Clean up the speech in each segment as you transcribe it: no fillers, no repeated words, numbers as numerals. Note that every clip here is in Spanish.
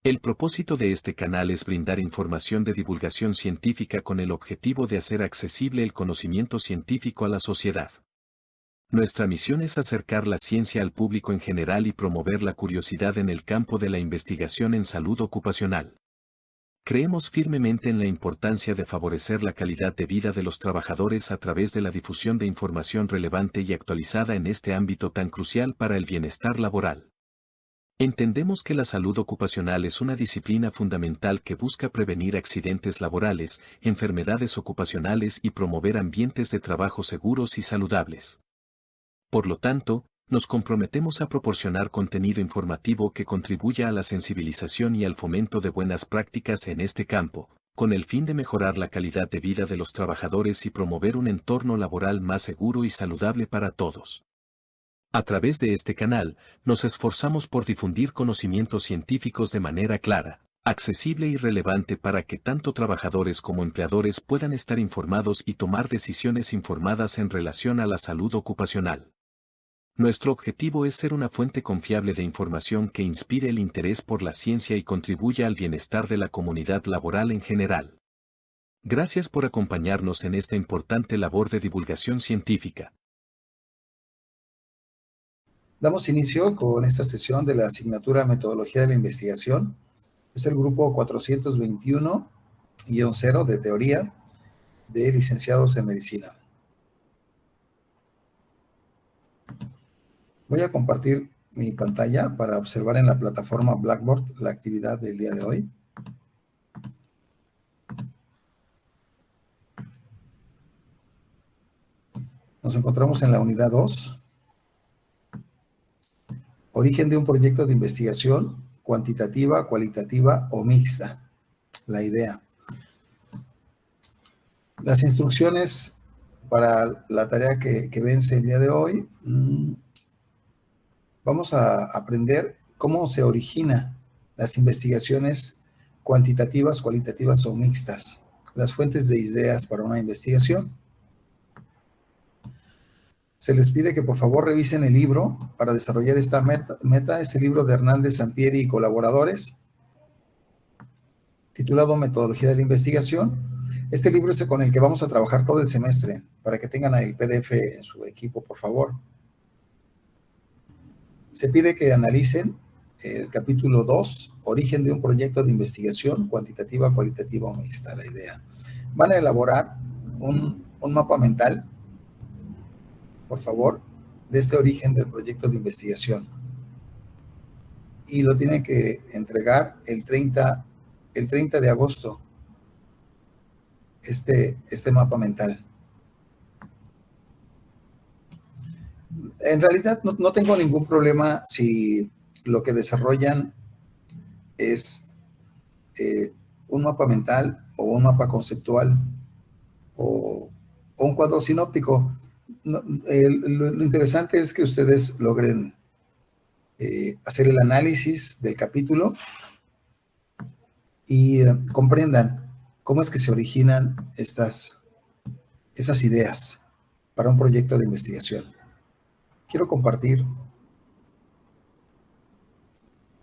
El propósito de este canal es brindar información de divulgación científica con el objetivo de hacer accesible el conocimiento científico a la sociedad. Nuestra misión es acercar la ciencia al público en general y promover la curiosidad en el campo de la investigación en salud ocupacional. Creemos firmemente en la importancia de favorecer la calidad de vida de los trabajadores a través de la difusión de información relevante y actualizada en este ámbito tan crucial para el bienestar laboral. Entendemos que la salud ocupacional es una disciplina fundamental que busca prevenir accidentes laborales, enfermedades ocupacionales y promover ambientes de trabajo seguros y saludables. Por lo tanto, nos comprometemos a proporcionar contenido informativo que contribuya a la sensibilización y al fomento de buenas prácticas en este campo, con el fin de mejorar la calidad de vida de los trabajadores y promover un entorno laboral más seguro y saludable para todos. A través de este canal, nos esforzamos por difundir conocimientos científicos de manera clara, accesible y relevante para que tanto trabajadores como empleadores puedan estar informados y tomar decisiones informadas en relación a la salud ocupacional. Nuestro objetivo es ser una fuente confiable de información que inspire el interés por la ciencia y contribuya al bienestar de la comunidad laboral en general. Gracias por acompañarnos en esta importante labor de divulgación científica. Damos inicio con esta sesión de la asignatura Metodología de la Investigación. Es el grupo 421-0 de teoría de licenciados en medicina. Voy a compartir mi pantalla para observar en la plataforma Blackboard la actividad del día de hoy. Nos encontramos en la unidad 2. Origen de un proyecto de investigación cuantitativa, cualitativa o mixta. La idea. Las instrucciones para la tarea que vence el día de hoy. Vamos a aprender cómo se originan las investigaciones cuantitativas, cualitativas o mixtas, las fuentes de ideas para una investigación. Se les pide que por favor revisen el libro para desarrollar esta meta. Es el libro de Hernández Sampieri y colaboradores, titulado Metodología de la Investigación. Este libro es con el que vamos a trabajar todo el semestre, para que tengan el PDF en su equipo, por favor. Se pide que analicen el capítulo 2, Origen de un proyecto de investigación cuantitativa, cualitativa o mixta, la idea. Van a elaborar un mapa mental, por favor, de este origen del proyecto de investigación. Y lo tienen que entregar el 30 de agosto, este mapa mental. En realidad no tengo ningún problema si lo que desarrollan es un mapa mental o un mapa conceptual o un cuadro sinóptico. Lo interesante es que ustedes logren hacer el análisis del capítulo y comprendan cómo es que se originan esas ideas para un proyecto de investigación. Quiero compartir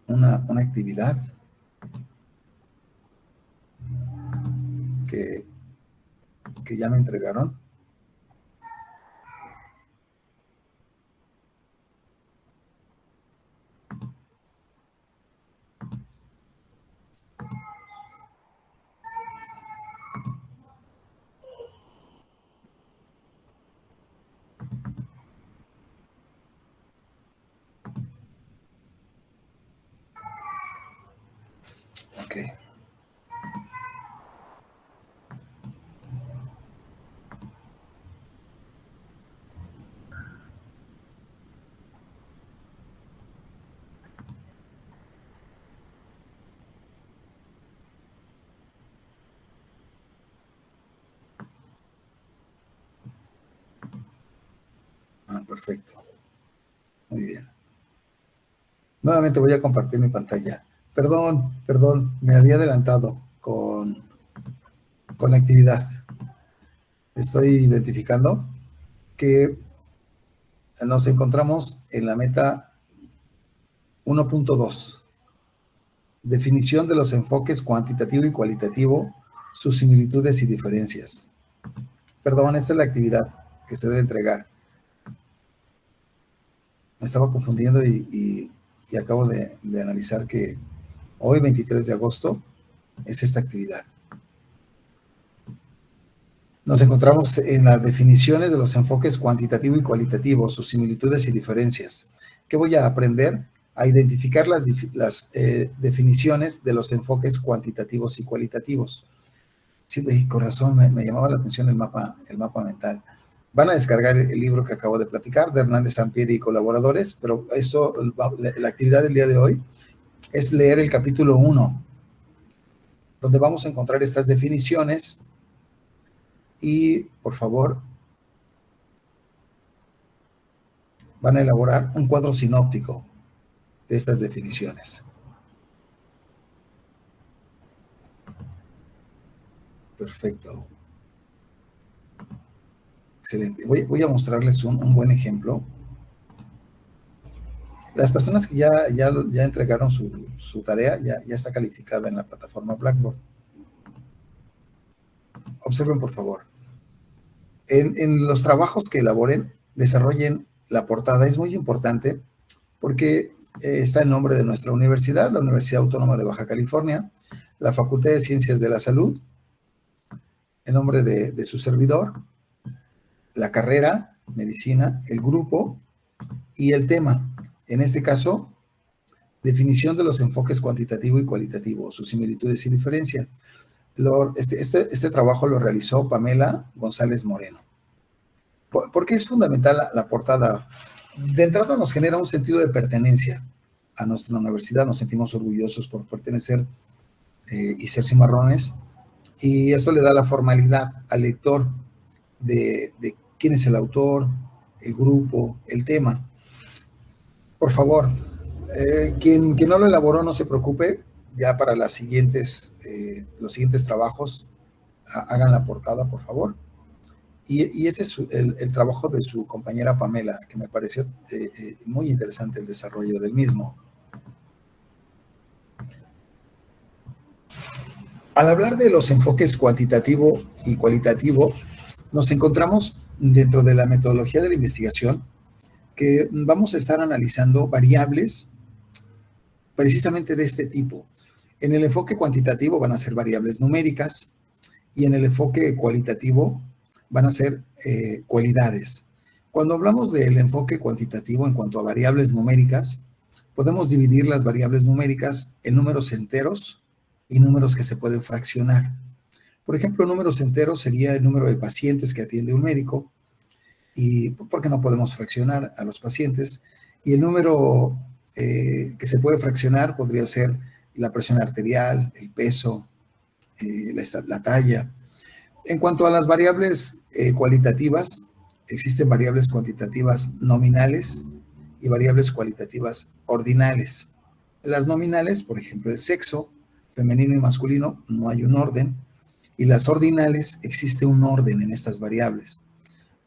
una actividad que ya me entregaron. Ok. Perfecto. Muy bien. Nuevamente voy a compartir mi pantalla. Perdón, me había adelantado con la actividad. Estoy identificando que nos encontramos en la meta 1.2 Definición de los enfoques cuantitativo y cualitativo, sus similitudes y diferencias. Perdón, esta es la actividad que se debe entregar. Me estaba confundiendo y acabo de analizar que hoy, 23 de agosto, es esta actividad. Nos encontramos en las definiciones de los enfoques cuantitativo y cualitativo, sus similitudes y diferencias. ¿Qué voy a aprender? A identificar las definiciones de los enfoques cuantitativos y cualitativos. Sí, corazón, me llamaba la atención el mapa mental. Van a descargar el libro que acabo de platicar, de Hernández Sampieri y colaboradores, pero esto, la actividad del día de hoy es leer el capítulo 1, donde vamos a encontrar estas definiciones y, por favor, van a elaborar un cuadro sinóptico de estas definiciones. Perfecto. Excelente. Voy a mostrarles un buen ejemplo. Las personas que ya entregaron su tarea, ya está calificada en la plataforma Blackboard. Observen, por favor. En los trabajos que elaboren, desarrollen la portada. Es muy importante porque está el nombre de nuestra universidad, la Universidad Autónoma de Baja California, la Facultad de Ciencias de la Salud, el nombre de su servidor, la carrera, medicina, el grupo y el tema. En este caso, definición de los enfoques cuantitativo y cualitativo, sus similitudes y diferencias. Este trabajo lo realizó Pamela González Moreno. ¿Por qué es fundamental la portada? De entrada nos genera un sentido de pertenencia a nuestra universidad, nos sentimos orgullosos por pertenecer y ser cimarrones, y esto le da la formalidad al lector de quién es el autor, el grupo, el tema. Por favor, quien no lo elaboró, no se preocupe, ya para los siguientes trabajos, hagan la portada, por favor. Y ese es el trabajo de su compañera Pamela, que me pareció muy interesante el desarrollo del mismo. Al hablar de los enfoques cuantitativo y cualitativo, nos encontramos dentro de la metodología de la investigación que vamos a estar analizando variables precisamente de este tipo. En el enfoque cuantitativo van a ser variables numéricas y en el enfoque cualitativo van a ser cualidades. Cuando hablamos del enfoque cuantitativo en cuanto a variables numéricas, podemos dividir las variables numéricas en números enteros y números que se pueden fraccionar. Por ejemplo, números enteros sería el número de pacientes que atiende un médico, y porque no podemos fraccionar a los pacientes, y el número que se puede fraccionar podría ser la presión arterial, el peso, la talla. En cuanto a las variables cualitativas, existen variables cuantitativas nominales y variables cualitativas ordinales. Las nominales, por ejemplo, el sexo, femenino y masculino, no hay un orden, y las ordinales, existe un orden en estas variables.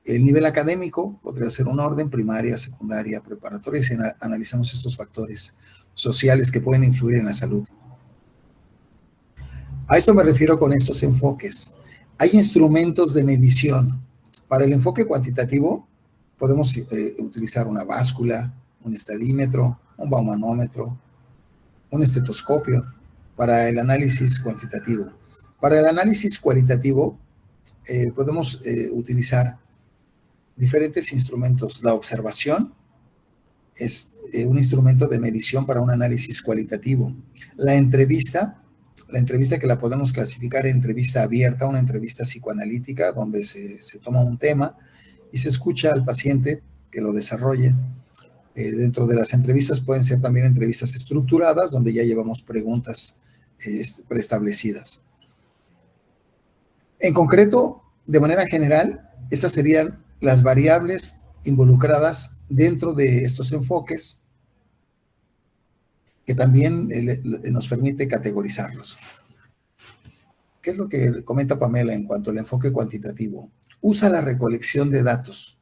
El nivel académico podría ser un orden, primaria, secundaria, preparatoria, si analizamos estos factores sociales que pueden influir en la salud. A esto me refiero con estos enfoques. Hay instrumentos de medición. Para el enfoque cuantitativo podemos utilizar una báscula, un estadímetro, un baumanómetro, un estetoscopio para el análisis cuantitativo. Para el análisis cualitativo podemos utilizar diferentes instrumentos. La observación es un instrumento de medición para un análisis cualitativo. La entrevista que la podemos clasificar en entrevista abierta, una entrevista psicoanalítica, donde se toma un tema y se escucha al paciente que lo desarrolle. Dentro de las entrevistas pueden ser también entrevistas estructuradas, donde ya llevamos preguntas preestablecidas. En concreto, de manera general, estas serían las variables involucradas dentro de estos enfoques, que también nos permite categorizarlos. ¿Qué es lo que comenta Pamela en cuanto al enfoque cuantitativo? Usa la recolección de datos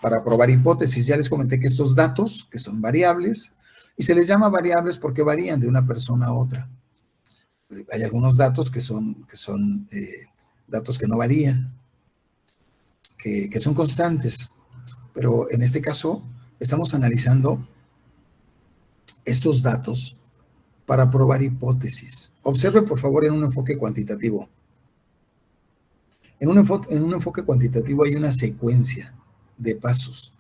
para probar hipótesis. Ya les comenté que estos datos, que son variables, Y se les llama variables porque varían de una persona a otra. Hay algunos datos que son datos que no varían, que son constantes, pero en este caso estamos analizando estos datos para probar hipótesis. Observe, por favor, en un enfoque cuantitativo. En un enfoque cuantitativo hay una secuencia de pasos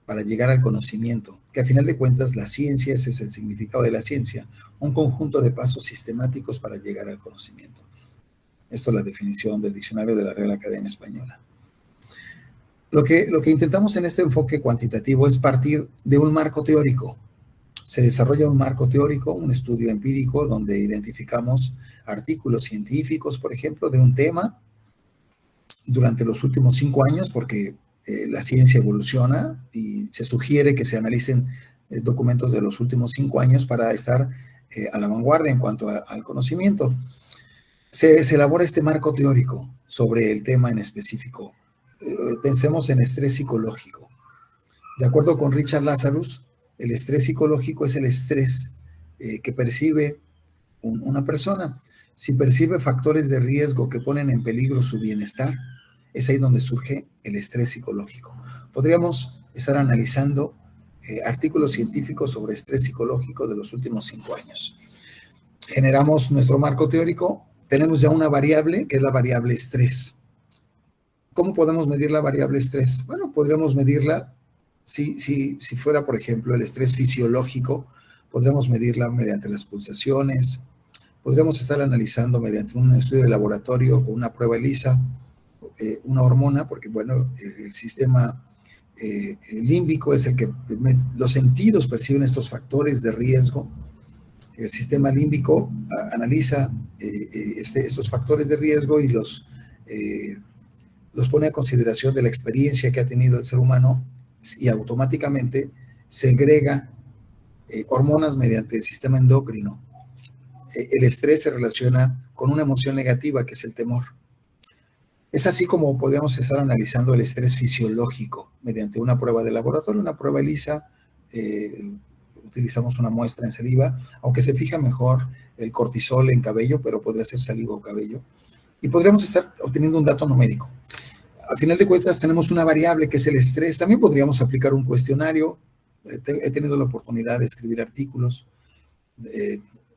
para llegar al conocimiento, que a final de cuentas la ciencia, ese es el significado de la ciencia, un conjunto de pasos sistemáticos para llegar al conocimiento. Esto es la definición del diccionario de la Real Academia Española. Lo que intentamos en este enfoque cuantitativo es partir de un marco teórico. Se desarrolla un marco teórico, un estudio empírico, donde identificamos artículos científicos, por ejemplo, de un tema durante los últimos 5 años, porque la ciencia evoluciona y se sugiere que se analicen documentos de los últimos 5 años para estar a la vanguardia en cuanto al conocimiento. Se elabora este marco teórico sobre el tema en específico. Pensemos en estrés psicológico. De acuerdo con Richard Lazarus, el estrés psicológico es el estrés que percibe una persona. Si percibe factores de riesgo que ponen en peligro su bienestar, es ahí donde surge el estrés psicológico. Podríamos estar analizando artículos científicos sobre estrés psicológico de los últimos 5 años. Generamos nuestro marco teórico, tenemos ya una variable que es la variable estrés. ¿Cómo podemos medir la variable estrés? Bueno, podríamos medirla si fuera, por ejemplo, el estrés fisiológico, podríamos medirla mediante las pulsaciones, podríamos estar analizando mediante un estudio de laboratorio o una prueba ELISA, una hormona, porque bueno, el sistema límbico es el que los sentidos perciben estos factores de riesgo. El sistema límbico analiza estos factores de riesgo y los pone a consideración de la experiencia que ha tenido el ser humano y automáticamente segrega hormonas mediante el sistema endocrino. El estrés se relaciona con una emoción negativa, que es el temor. Es así como podemos estar analizando el estrés fisiológico mediante una prueba de laboratorio, una prueba ELISA. Utilizamos una muestra en saliva, aunque se fija mejor el cortisol en cabello, pero podría ser saliva o cabello. Y podríamos estar obteniendo un dato numérico. Al final de cuentas tenemos una variable que es el estrés. También podríamos aplicar un cuestionario. He tenido la oportunidad de escribir artículos.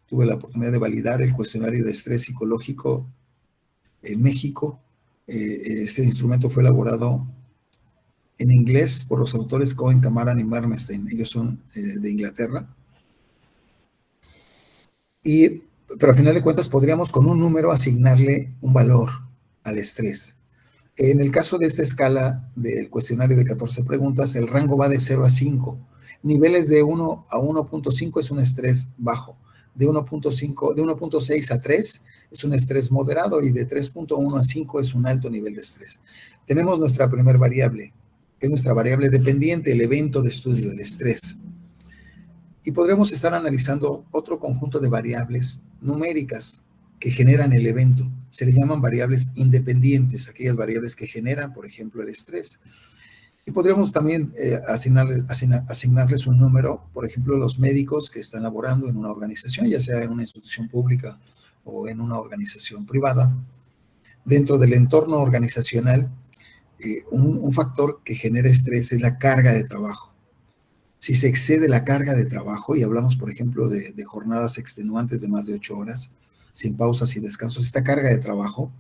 Tuve la oportunidad de validar el cuestionario de estrés psicológico en México. Este instrumento fue elaborado en inglés por los autores Cohen, Camaran y Mermelstein. Ellos son de Inglaterra. Pero al final de cuentas podríamos con un número asignarle un valor al estrés. En el caso de esta escala del cuestionario de 14 preguntas, el rango va de 0 a 5. Niveles de 1 a 1.5 es un estrés bajo. De 1.6 a 3 es un estrés moderado y de 3.1 a 5 es un alto nivel de estrés. Tenemos nuestra primera variable, que es nuestra variable dependiente, el evento de estudio, el estrés. Y podremos estar analizando otro conjunto de variables numéricas que generan el evento. Se le llaman variables independientes, aquellas variables que generan, por ejemplo, el estrés. Y podríamos también asignarles un número, por ejemplo, los médicos que están laborando en una organización, ya sea en una institución pública o en una organización privada. Dentro del entorno organizacional, un factor que genera estrés es la carga de trabajo. Si se excede la carga de trabajo, y hablamos, por ejemplo, de jornadas extenuantes de más de 8 horas, sin pausas y descansos, esta carga de trabajo,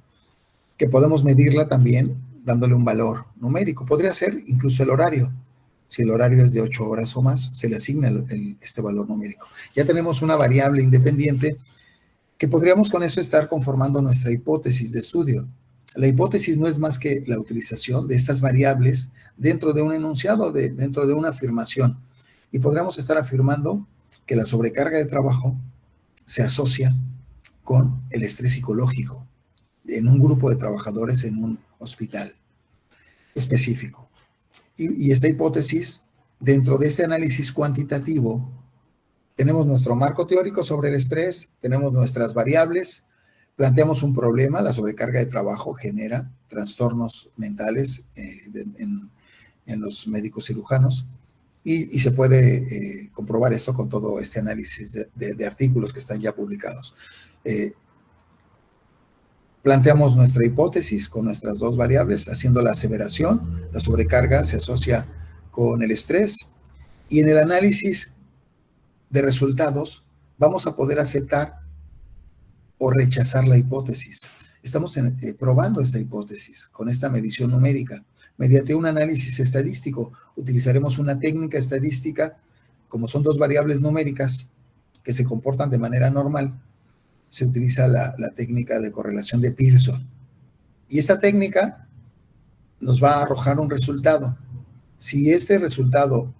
que podemos medirla también dándole un valor numérico. Podría ser incluso el horario. Si el horario es de 8 horas o más, se le asigna este valor numérico. Ya tenemos una variable independiente que podríamos con eso estar conformando nuestra hipótesis de estudio. La hipótesis no es más que la utilización de estas variables dentro de un enunciado, dentro de una afirmación. Y podríamos estar afirmando que la sobrecarga de trabajo se asocia con el estrés psicológico en un grupo de trabajadores en un hospital específico. Y esta hipótesis, dentro de este análisis cuantitativo, tenemos nuestro marco teórico sobre el estrés, tenemos nuestras variables, planteamos un problema, la sobrecarga de trabajo genera trastornos mentales en los médicos cirujanos, y se puede comprobar esto con todo este análisis de artículos que están ya publicados. Planteamos nuestra hipótesis con nuestras dos variables, haciendo la aseveración, la sobrecarga se asocia con el estrés, y en el análisis de resultados vamos a poder aceptar o rechazar la hipótesis. Estamos probando esta hipótesis con esta medición numérica. Mediante un análisis estadístico, utilizaremos una técnica estadística, como son dos variables numéricas que se comportan de manera normal, se utiliza la técnica de correlación de Pearson. Y esta técnica nos va a arrojar un resultado. Si este resultado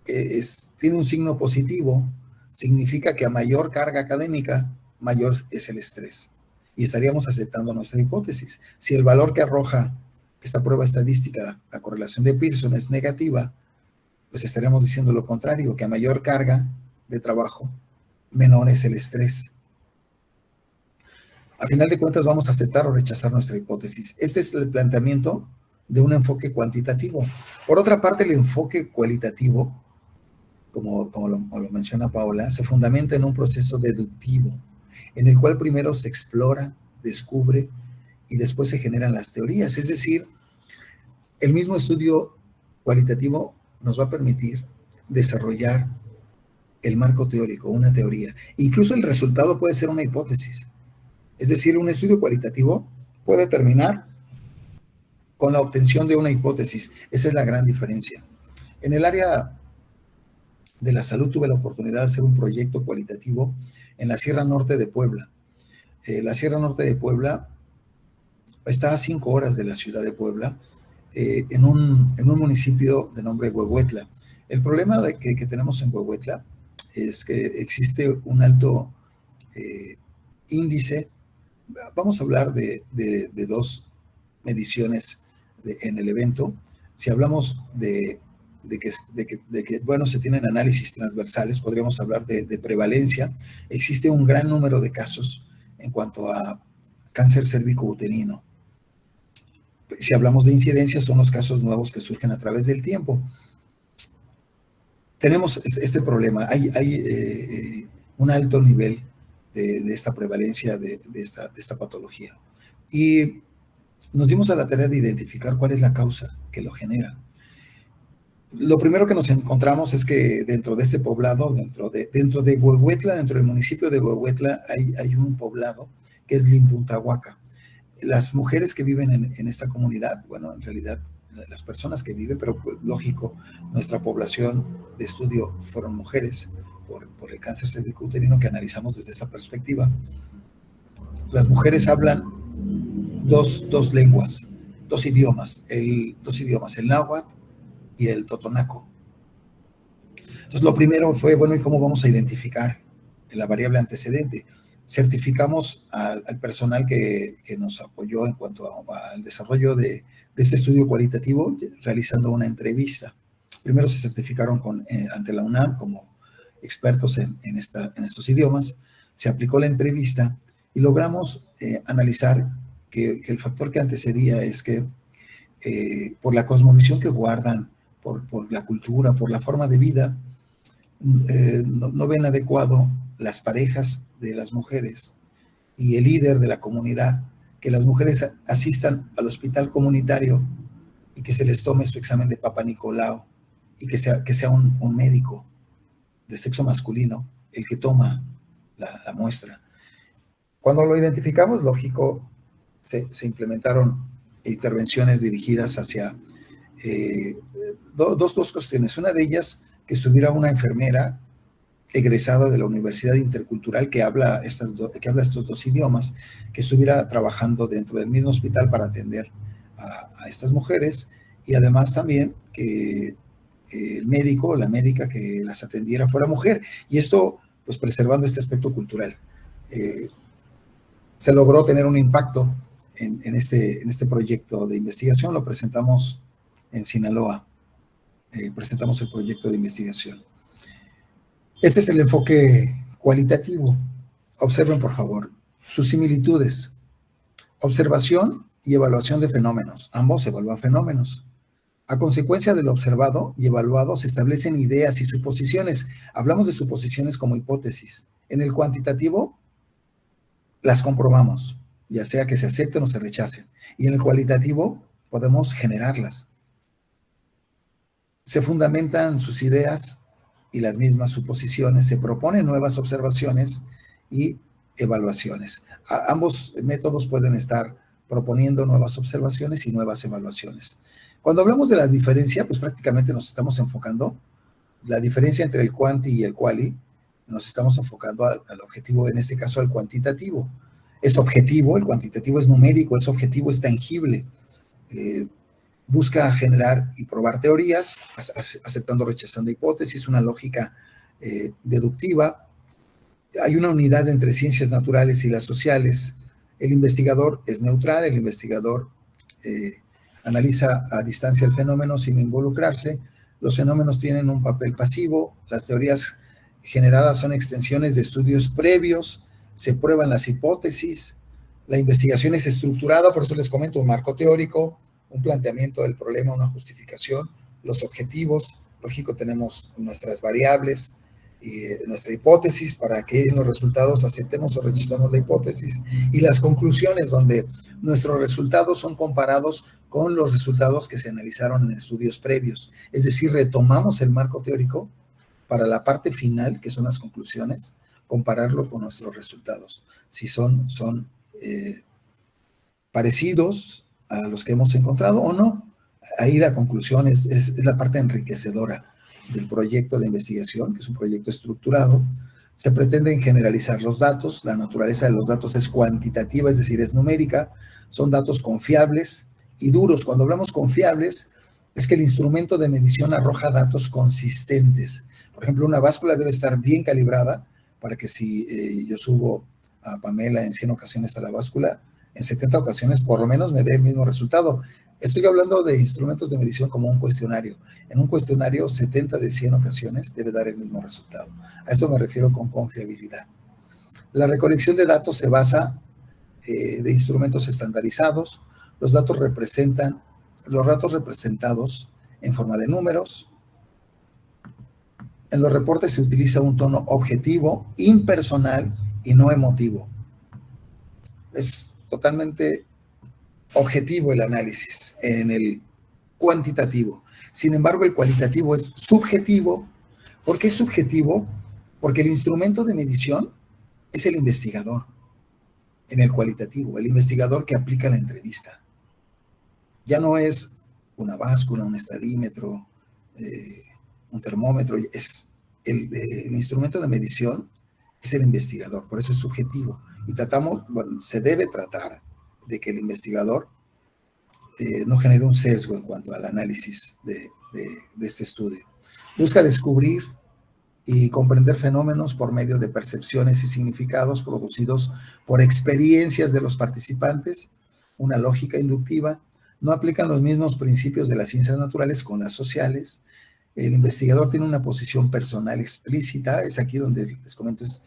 tiene un signo positivo, significa que a mayor carga académica, mayor es el estrés. Y estaríamos aceptando nuestra hipótesis. Si el valor que arroja esta prueba estadística, la correlación de Pearson, es negativa, pues estaríamos diciendo lo contrario, que a mayor carga de trabajo, menor es el estrés. A final de cuentas, vamos a aceptar o rechazar nuestra hipótesis. Este es el planteamiento de un enfoque cuantitativo. Por otra parte, el enfoque cualitativo, como lo menciona Paola, se fundamenta en un proceso deductivo, en el cual primero se explora, descubre y después se generan las teorías. Es decir, el mismo estudio cualitativo nos va a permitir desarrollar el marco teórico, una teoría. Incluso el resultado puede ser una hipótesis. Es decir, un estudio cualitativo puede terminar con la obtención de una hipótesis. Esa es la gran diferencia. En el área de la salud tuve la oportunidad de hacer un proyecto cualitativo en la Sierra Norte de Puebla. La Sierra Norte de Puebla está a 5 horas de la ciudad de Puebla, en un municipio de nombre Huehuetla. El problema que tenemos en Huehuetla es que existe un alto índice. Vamos a hablar de dos mediciones en el evento. Si hablamos de que, bueno, se tienen análisis transversales, podríamos hablar de prevalencia. Existe un gran número de casos en cuanto a cáncer cérvico-uterino. Si hablamos de incidencia, son los casos nuevos que surgen a través del tiempo. Tenemos este problema. Hay un alto nivel de esta prevalencia de esta patología. Y nos dimos a la tarea de identificar cuál es la causa que lo genera. Lo primero que nos encontramos es que dentro de este poblado, dentro de Huehuetla, dentro del municipio de Huehuetla, hay un poblado que es Limpuntahuaca. Las mujeres que viven en esta comunidad, bueno, en realidad las personas que viven, pero pues, lógico, nuestra población de estudio fueron mujeres por el cáncer cervicouterino que analizamos desde esa perspectiva. Las mujeres hablan dos lenguas, dos idiomas, el náhuatl y el totonaco. Entonces, lo primero fue, bueno, ¿y cómo vamos a identificar la variable antecedente? Certificamos al personal que nos apoyó en cuanto al desarrollo de este estudio cualitativo, realizando una entrevista. Primero se certificaron ante la UNAM como expertos en estos idiomas, se aplicó la entrevista y logramos analizar que el factor que antecedía es que por la cosmovisión que guardan, por la cultura, por la forma de vida, no ven adecuado las parejas de las mujeres y el líder de la comunidad, que las mujeres asistan al hospital comunitario y que se les tome su examen de Papa Nicolau y que sea un médico de sexo masculino el que toma la muestra. Cuando lo identificamos, lógico, se implementaron intervenciones dirigidas hacia dos cuestiones. Una de ellas, que estuviera una enfermera egresada de la Universidad Intercultural que habla estos dos idiomas, que estuviera trabajando dentro del mismo hospital para atender a estas mujeres, y además también que el médico o la médica que las atendiera fuera mujer, y esto pues preservando este aspecto cultural. Se logró tener un impacto en este proyecto de investigación. Lo presentamos en Sinaloa, presentamos el proyecto de investigación. Este es el enfoque cualitativo. Observen, por favor, sus similitudes. Observación y evaluación de fenómenos. Ambos evalúan fenómenos. A consecuencia de lo observado y evaluado, se establecen ideas y suposiciones. Hablamos de suposiciones como hipótesis. En el cuantitativo, las comprobamos, ya sea que se acepten o se rechacen. Y en el cualitativo, podemos generarlas. Se fundamentan sus ideas y las mismas suposiciones, se proponen nuevas observaciones y evaluaciones. Ambos métodos pueden estar proponiendo nuevas observaciones y nuevas evaluaciones. Cuando hablamos de la diferencia, pues prácticamente nos estamos enfocando, la diferencia entre el cuanti y el quali, nos estamos enfocando al objetivo, en este caso al cuantitativo. Es objetivo, el cuantitativo es numérico, es objetivo, es tangible. Busca generar y probar teorías, aceptando o rechazando hipótesis, una lógica deductiva. Hay una unidad entre ciencias naturales y las sociales. El investigador es neutral, el investigador analiza a distancia el fenómeno sin involucrarse. Los fenómenos tienen un papel pasivo. Las teorías generadas son extensiones de estudios previos. Se prueban las hipótesis. La investigación es estructurada, por eso les comento, un marco teórico, un planteamiento del problema, una justificación, los objetivos. Lógico, tenemos nuestras variables, nuestra hipótesis para que en los resultados aceptemos o rechazamos la hipótesis, y las conclusiones, donde nuestros resultados son comparados con los resultados que se analizaron en estudios previos. Es decir, retomamos el marco teórico para la parte final, que son las conclusiones, compararlo con nuestros resultados. Si son parecidos a los que hemos encontrado o no. Ahí la conclusión es la parte enriquecedora del proyecto de investigación, que es un proyecto estructurado. Se pretenden generalizar los datos. La naturaleza de los datos es cuantitativa, es decir, es numérica. Son datos confiables y duros. Cuando hablamos confiables, es que el instrumento de medición arroja datos consistentes. Por ejemplo, una báscula debe estar bien calibrada para que si yo subo a Pamela en 100 ocasiones a la báscula, en 70 ocasiones por lo menos me dé el mismo resultado. Estoy hablando de instrumentos de medición como un cuestionario. En un cuestionario, 70 de 100 ocasiones debe dar el mismo resultado. A eso me refiero con confiabilidad. La recolección de datos se basa de instrumentos estandarizados. Los datos representados en forma de números. En los reportes se utiliza un tono objetivo, impersonal y no emotivo. Es totalmente objetivo el análisis en el cuantitativo. Sin embargo, el cualitativo es subjetivo. ¿Por qué es subjetivo? Porque el instrumento de medición es el investigador. En el cualitativo, el investigador que aplica la entrevista. Ya no es una báscula, un estadímetro, un termómetro. Es el instrumento de medición es el investigador, por eso es subjetivo. Y se debe tratar de que el investigador no genere un sesgo en cuanto al análisis de este estudio. Busca descubrir y comprender fenómenos por medio de percepciones y significados producidos por experiencias de los participantes, una lógica inductiva. No aplican los mismos principios de las ciencias naturales con las sociales. El investigador tiene una posición personal explícita. Es aquí donde les comento, es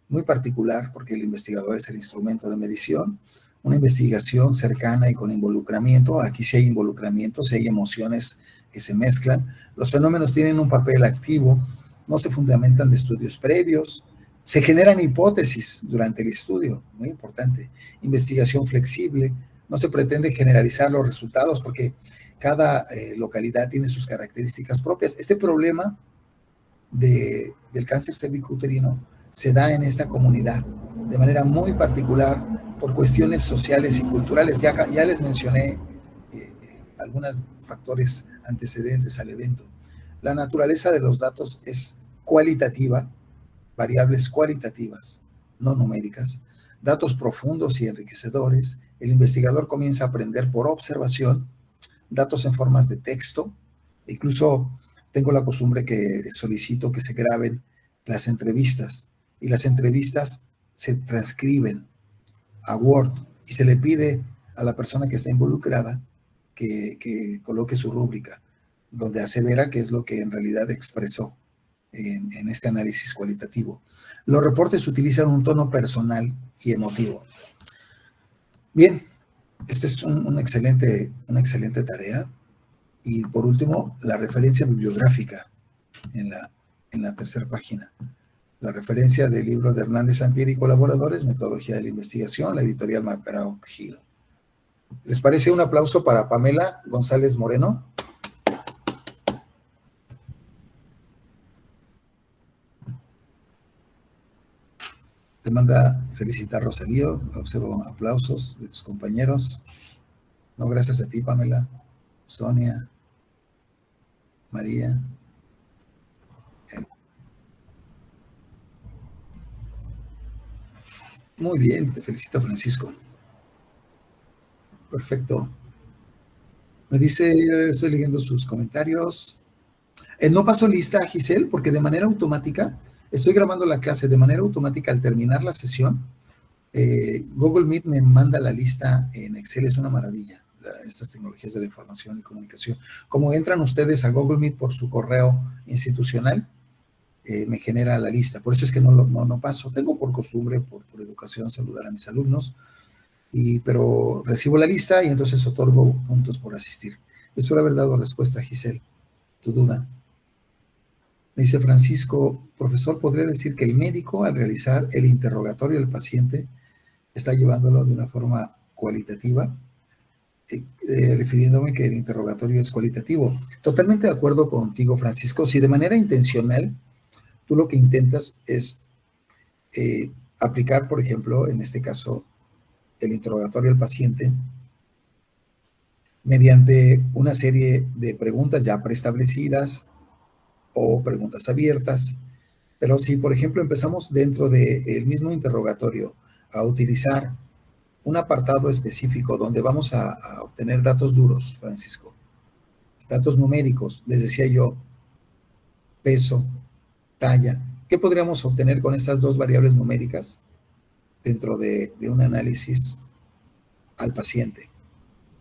muy particular porque el investigador es el instrumento de medición. Una investigación cercana y con involucramiento. Aquí sí hay involucramiento, sí hay emociones que se mezclan. Los fenómenos tienen un papel activo, no se fundamentan de estudios previos, se generan hipótesis durante el estudio, muy importante. Investigación flexible, no se pretende generalizar los resultados porque cada localidad tiene sus características propias. Este problema del cáncer cervicouterino se da en esta comunidad de manera muy particular por cuestiones sociales y culturales. Ya les mencioné algunos factores antecedentes al evento. La naturaleza de los datos es cualitativa, variables cualitativas, no numéricas, datos profundos y enriquecedores. El investigador comienza a aprender por observación, datos en formas de texto. Incluso tengo la costumbre que solicito que se graben las entrevistas, y las entrevistas se transcriben a Word y se le pide a la persona que está involucrada que coloque su rúbrica, donde asevera qué es lo que en realidad expresó en este análisis cualitativo. Los reportes utilizan un tono personal y emotivo. Bien, esta es una excelente tarea. Y por último, la referencia bibliográfica en la tercera página. La referencia del libro de Hernández Sampieri y colaboradores, Metodología de la Investigación, la editorial McGraw-Hill. ¿Les parece? Un aplauso para Pamela González Moreno. Te manda felicitar Rosalío, observo aplausos de tus compañeros. No, gracias a ti, Pamela, Sonia, María. Muy bien, te felicito, Francisco. Perfecto. Me dice, estoy leyendo sus comentarios. No paso lista, Giselle, porque de manera automática, estoy grabando la clase de manera automática al terminar la sesión. Google Meet me manda la lista en Excel, es una maravilla, estas tecnologías de la información y comunicación. Como entran ustedes a Google Meet por su correo institucional, me genera la lista. Por eso es que no paso. Tengo por costumbre, por educación, saludar a mis alumnos, pero recibo la lista y entonces otorgo puntos por asistir. Espero haber dado respuesta, Giselle, tu duda. Me dice Francisco, profesor, ¿podría decir que el médico al realizar el interrogatorio del paciente está llevándolo de una forma cualitativa? Refiriéndome que el interrogatorio es cualitativo. Totalmente de acuerdo contigo, Francisco. Si de manera intencional tú lo que intentas es aplicar, por ejemplo, en este caso, el interrogatorio al paciente mediante una serie de preguntas ya preestablecidas o preguntas abiertas, pero si, por ejemplo, empezamos dentro del mismo interrogatorio a utilizar un apartado específico donde vamos a obtener datos duros, Francisco, datos numéricos, les decía yo, peso, talla, ¿qué podríamos obtener con estas dos variables numéricas dentro de un análisis al paciente?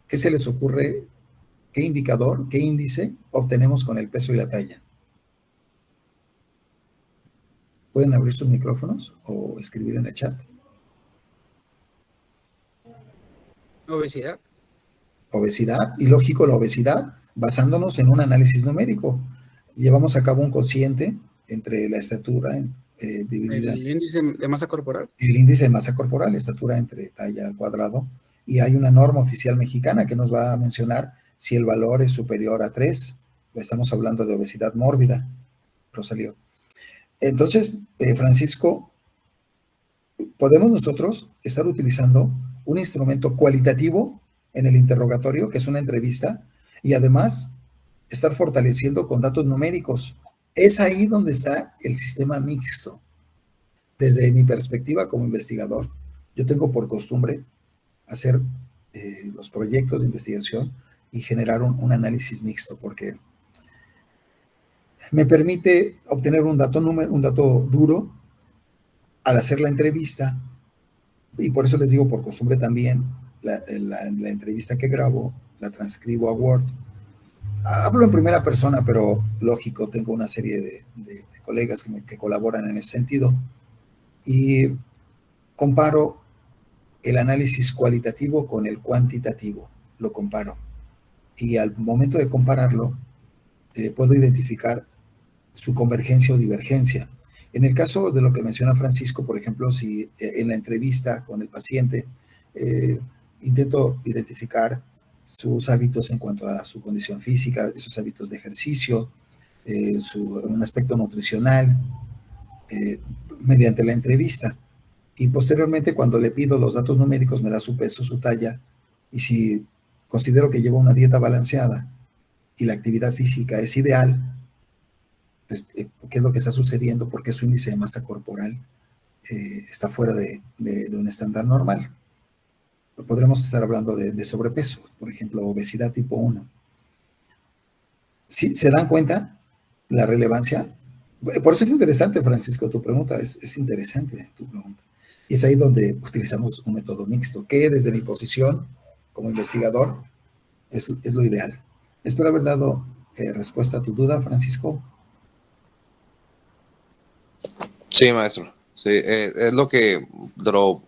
¿Qué se les ocurre? ¿Qué indicador, qué índice obtenemos con el peso y la talla? ¿Pueden abrir sus micrófonos o escribir en el chat? Obesidad. Obesidad, y lógico, la obesidad, basándonos en un análisis numérico. Llevamos a cabo un cociente entre la estatura dividida. El índice de masa corporal. El índice de masa corporal, estatura entre talla al cuadrado, y hay una norma oficial mexicana que nos va a mencionar si el valor es superior a 3. Estamos hablando de obesidad mórbida, Rosalío. Entonces, Francisco, podemos nosotros estar utilizando un instrumento cualitativo en el interrogatorio, que es una entrevista, y además estar fortaleciendo con datos numéricos. Es ahí donde está el sistema mixto. Desde mi perspectiva como investigador, yo tengo por costumbre hacer los proyectos de investigación y generar un análisis mixto, porque me permite obtener un dato duro al hacer la entrevista, y por eso les digo por costumbre también, la entrevista que grabo, la transcribo a Word. Hablo en primera persona, pero lógico, tengo una serie de colegas que colaboran en ese sentido, y comparo el análisis cualitativo con el cuantitativo, lo comparo. Y al momento de compararlo, puedo identificar su convergencia o divergencia. En el caso de lo que menciona Francisco, por ejemplo, si en la entrevista con el paciente intento identificar sus hábitos en cuanto a su condición física, sus hábitos de ejercicio, un aspecto nutricional, mediante la entrevista. Y posteriormente, cuando le pido los datos numéricos, me da su peso, su talla, y si considero que lleva una dieta balanceada y la actividad física es ideal, pues, ¿qué es lo que está sucediendo? Porque su índice de masa corporal está fuera de un estándar normal. Podremos estar hablando de sobrepeso, por ejemplo, obesidad tipo 1. ¿Sí se dan cuenta la relevancia? Por eso es interesante, Francisco, tu pregunta, es interesante tu pregunta. Y es ahí donde utilizamos un método mixto, que desde mi posición como investigador es lo ideal. Espero haber dado respuesta a tu duda, Francisco. Sí, maestro. Sí, es lo que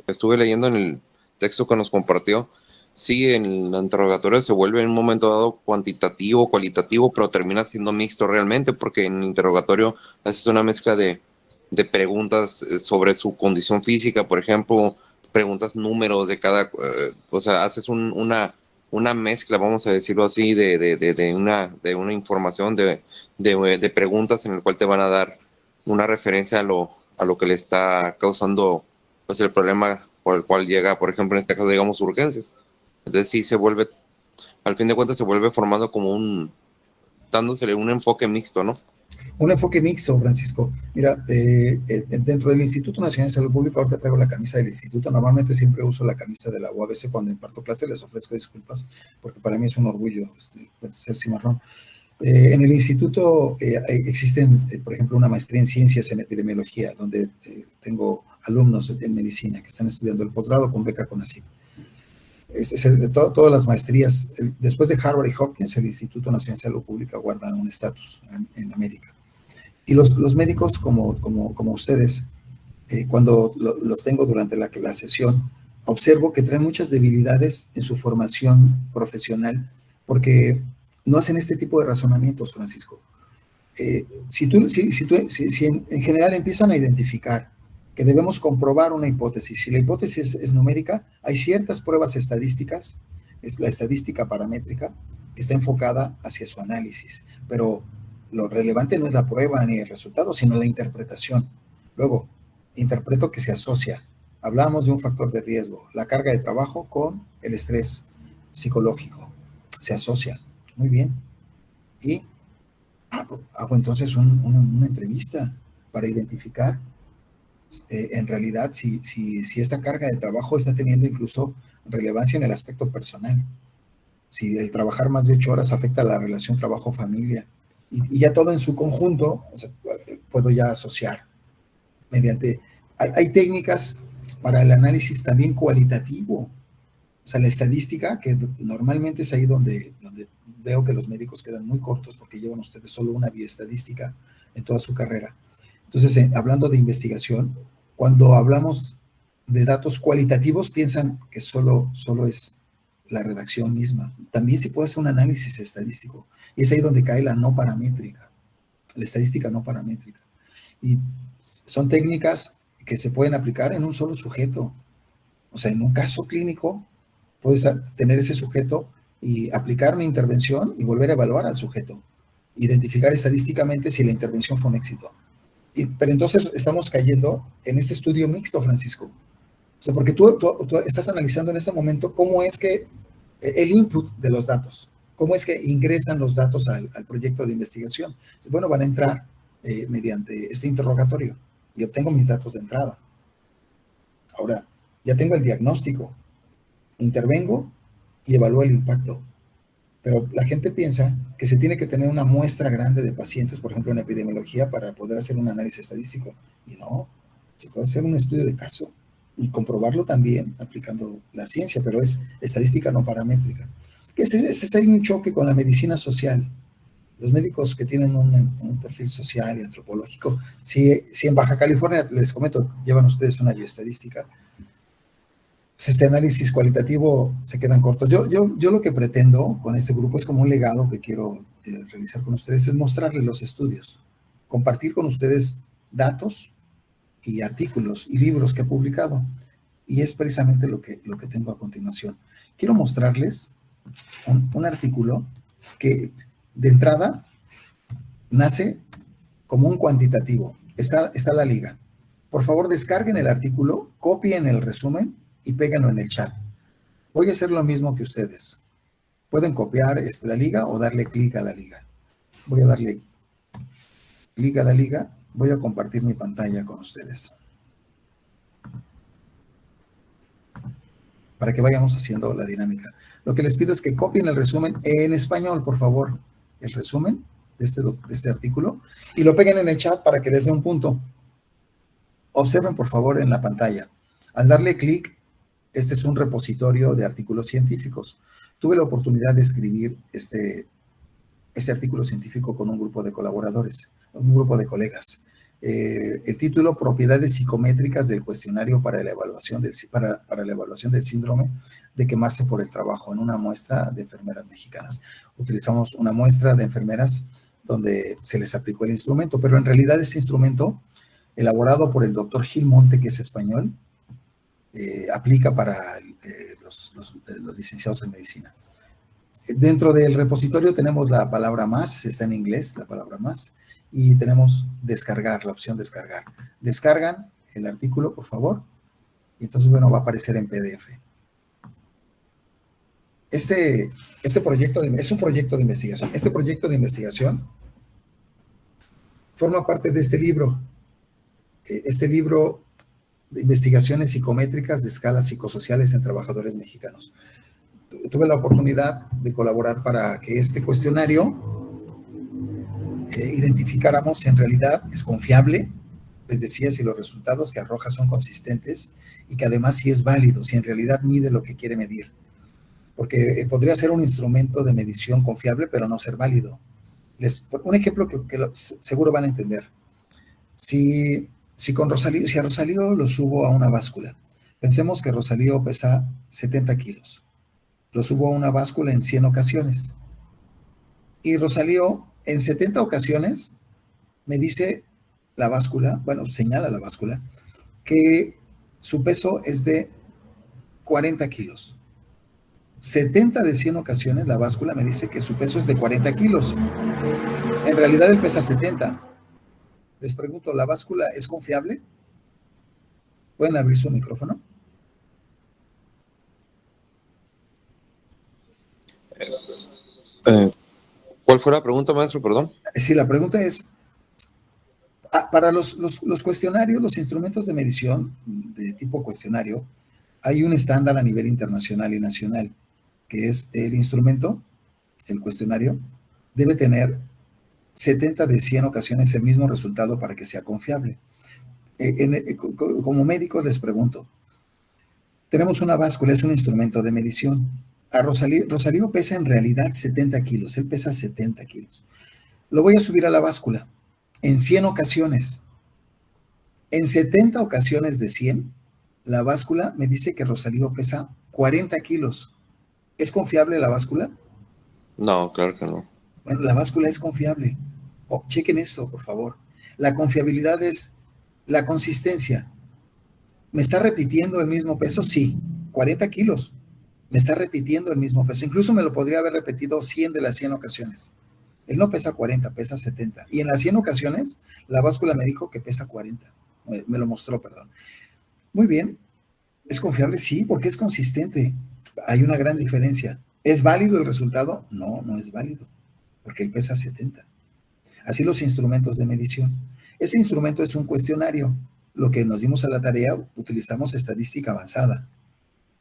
estuve leyendo en el texto que nos compartió. sí, en el interrogatorio se vuelve en un momento dado cuantitativo, cualitativo, pero termina siendo mixto realmente, porque en el interrogatorio haces una mezcla de preguntas sobre su condición física, por ejemplo, preguntas números de cada, o sea, haces una mezcla, vamos a decirlo así, de una información, de preguntas en el cual te van a dar una referencia a lo que le está causando, pues, el problema por el cual llega, por ejemplo, en este caso, digamos, urgencias. Entonces sí se vuelve, al fin de cuentas se vuelve formando como dándosele un enfoque mixto, ¿no? Un enfoque mixto, Francisco. Mira, dentro del Instituto Nacional de Salud Pública, ahorita traigo la camisa del instituto. Normalmente siempre uso la camisa de la UABC cuando imparto clase. Les ofrezco disculpas porque para mí es un orgullo ser cimarrón. En el instituto existen, por ejemplo, una maestría en ciencias en epidemiología, donde tengo alumnos en medicina que están estudiando el posgrado con beca CONACYT. Todas las maestrías, después de Harvard y Hopkins, el Instituto Nacional de Salud Pública guarda un estatus en América. Y los médicos como ustedes, cuando los tengo durante la sesión, observo que traen muchas debilidades en su formación profesional porque no hacen este tipo de razonamientos, Francisco. Si en general empiezan a identificar que debemos comprobar una hipótesis, si la hipótesis es numérica, hay ciertas pruebas estadísticas, es la estadística paramétrica, que está enfocada hacia su análisis, pero lo relevante no es la prueba ni el resultado, sino la interpretación. Luego, interpreto que se asocia. Hablamos de un factor de riesgo, la carga de trabajo con el estrés psicológico. Se asocia. Muy bien. Y hago entonces una entrevista para identificar en realidad si esta carga de trabajo está teniendo incluso relevancia en el aspecto personal. Si el trabajar más de 8 horas afecta la relación trabajo-familia. Y ya todo en su conjunto, o sea, puedo ya asociar mediante... Hay técnicas para el análisis también cualitativo. O sea, la estadística, que normalmente es ahí donde veo que los médicos quedan muy cortos porque llevan ustedes solo una bioestadística en toda su carrera. Entonces, hablando de investigación, cuando hablamos de datos cualitativos, piensan que solo es la redacción misma. También se puede hacer un análisis estadístico. Y es ahí donde cae la no paramétrica, la estadística no paramétrica. Y son técnicas que se pueden aplicar en un solo sujeto. O sea, en un caso clínico, puedes tener ese sujeto y aplicar una intervención y volver a evaluar al sujeto. Identificar estadísticamente si la intervención fue un éxito. Pero entonces estamos cayendo en este estudio mixto, Francisco. O sea, porque tú estás analizando en este momento cómo es que el input de los datos, cómo es que ingresan los datos al proyecto de investigación. Bueno, van a entrar mediante este interrogatorio y obtengo mis datos de entrada. Ahora, ya tengo el diagnóstico, intervengo y evalúo el impacto. Pero la gente piensa que se tiene que tener una muestra grande de pacientes, por ejemplo, en epidemiología, para poder hacer un análisis estadístico. Y no, se puede hacer un estudio de caso y comprobarlo también aplicando la ciencia, pero es estadística no paramétrica. Hay un choque con la medicina social. Los médicos que tienen un perfil social y antropológico, si en Baja California, les comento, llevan ustedes una bioestadística, pues este análisis cualitativo se quedan cortos. Yo lo que pretendo con este grupo es como un legado que quiero realizar con ustedes, es mostrarles los estudios, compartir con ustedes datos y artículos y libros que he publicado. Y es precisamente lo que tengo a continuación. Quiero mostrarles un artículo que de entrada nace como un cuantitativo. Está la liga. Por favor, descarguen el artículo, copien el resumen y péganlo en el chat. Voy a hacer lo mismo que ustedes. Pueden copiar la liga o darle clic a la liga. Voy a darle clic a la liga. Voy a compartir mi pantalla con ustedes, para que vayamos haciendo la dinámica. Lo que les pido es que copien el resumen en español, por favor, el resumen de este artículo, y lo peguen en el chat para que les dé un punto. Observen, por favor, en la pantalla. Al darle clic, este es un repositorio de artículos científicos. Tuve la oportunidad de escribir este artículo científico con un grupo de colaboradores, un grupo de colegas. El título, Propiedades psicométricas del cuestionario para la evaluación para la evaluación del síndrome de quemarse por el trabajo en una muestra de enfermeras mexicanas. Utilizamos una muestra de enfermeras donde se les aplicó el instrumento, pero en realidad este instrumento, elaborado por el doctor Gil Monte, que es español, aplica para los licenciados en medicina. Dentro del repositorio tenemos la palabra más, está en inglés la palabra más, y tenemos descargar, la opción descargar. Descargan el artículo, por favor, y entonces, bueno, va a aparecer en PDF. Este proyecto es un proyecto de investigación. Este proyecto de investigación forma parte de este libro. Este libro de investigaciones psicométricas de escalas psicosociales en trabajadores mexicanos. Tuve la oportunidad de colaborar para que este cuestionario identificáramos si en realidad es confiable, les decía, si los resultados que arroja son consistentes y que además si es válido, si en realidad mide lo que quiere medir. Porque podría ser un instrumento de medición confiable, pero no ser válido. Un ejemplo que seguro van a entender. Si a Rosalío lo subo a una báscula, pensemos que Rosalío pesa 70 kilos. Lo subo a una báscula en 100 ocasiones. Y Rosalío, en 70 ocasiones, me dice la báscula, bueno, señala la báscula, que su peso es de 40 kilos. 70 de 100 ocasiones la báscula me dice que su peso es de 40 kilos. En realidad él pesa 70. Les pregunto, ¿la báscula es confiable? ¿Pueden abrir su micrófono? ¿Cuál fue la pregunta, maestro? Perdón. Sí, la pregunta es, para los cuestionarios, los instrumentos de medición de tipo cuestionario, hay un estándar a nivel internacional y nacional, que es el instrumento, el cuestionario, debe tener 70 de 100 ocasiones el mismo resultado para que sea confiable. Como médicos les pregunto, tenemos una báscula, es un instrumento de medición. A Rosalío pesa en realidad 70 kilos, él pesa 70 kilos. Lo voy a subir a la báscula en 100 ocasiones. En 70 ocasiones de 100, la báscula me dice que Rosalío pesa 40 kilos. ¿Es confiable la báscula? No, claro que no. Bueno, la báscula es confiable. Chequen esto, por favor. La confiabilidad es la consistencia. ¿Me está repitiendo el mismo peso? Sí, 40 kilos. Me está repitiendo el mismo peso. Incluso me lo podría haber repetido 100 de las 100 ocasiones. Él no pesa 40, pesa 70. Y en las 100 ocasiones, la báscula me dijo que pesa 40. Me lo mostró, perdón. Muy bien. ¿Es confiable? Sí, porque es consistente. Hay una gran diferencia. ¿Es válido el resultado? No, no es válido, porque él pesa 70. Así los instrumentos de medición. Ese instrumento es un cuestionario. Lo que nos dimos a la tarea, utilizamos estadística avanzada.